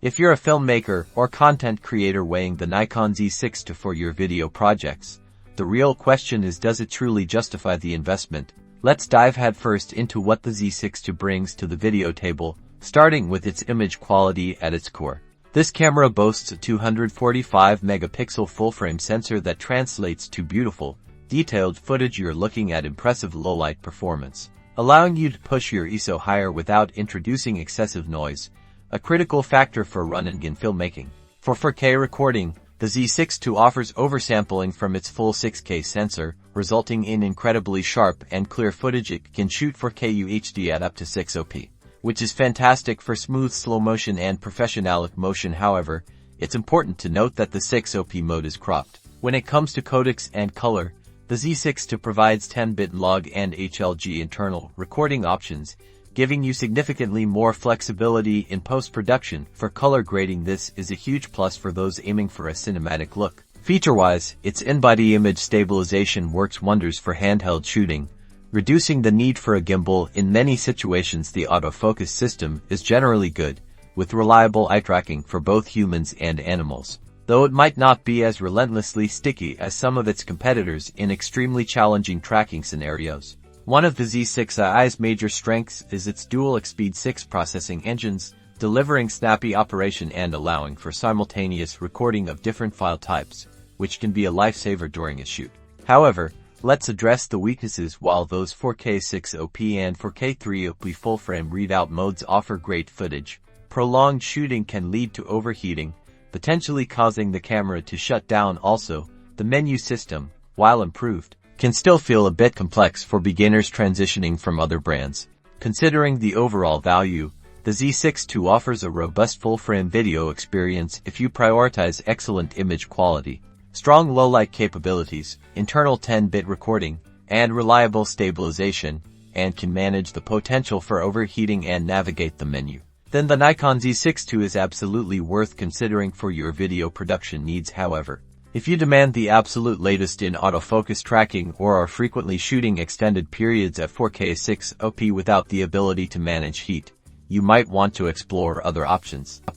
If you're a filmmaker or content creator weighing the Nikon Z6 II for your video projects, the real question is, does it truly justify the investment? Let's dive headfirst into what the Z6 II brings to the video table, starting with its image quality at its core. This camera boasts a 245-megapixel full-frame sensor that translates to beautiful, detailed footage. You're looking at impressive low-light performance, allowing you to push your ISO higher without introducing excessive noise, a critical factor for running in filmmaking. For 4K recording, the Z6 II offers oversampling from its full 6K sensor, resulting in incredibly sharp and clear footage. It can shoot 4K UHD at up to 6op, which is fantastic for smooth slow motion and professional motion. However, it's important to note that the 6op mode is cropped. When it comes to codecs and color, the Z6 II provides 10-bit log and HLG internal recording options, giving you significantly more flexibility in post-production. For color grading, this is a huge plus for those aiming for a cinematic look. Feature-wise, its in-body image stabilization works wonders for handheld shooting, reducing the need for a gimbal. In many situations, the autofocus system is generally good, with reliable eye tracking for both humans and animals, though it might not be as relentlessly sticky as some of its competitors in extremely challenging tracking scenarios. One of the Z6 II's major strengths is its dual EXPEED 6 processing engines, delivering snappy operation and allowing for simultaneous recording of different file types, which can be a lifesaver during a shoot. However, let's address the weaknesses. While those 4K 6op and 4K 3op full-frame readout modes offer great footage, prolonged shooting can lead to overheating, potentially causing the camera to shut down. Also, the menu system, while improved, can still feel a bit complex for beginners transitioning from other brands. Considering the overall value, the Z6 II offers a robust full-frame video experience if you prioritize excellent image quality, strong low-light capabilities, internal 10-bit recording, and reliable stabilization, and can manage the potential for overheating and navigate the menu. Then the Nikon Z6 II is absolutely worth considering for your video production needs. However, if you demand the absolute latest in autofocus tracking or are frequently shooting extended periods at 4K 6op without the ability to manage heat, you might want to explore other options.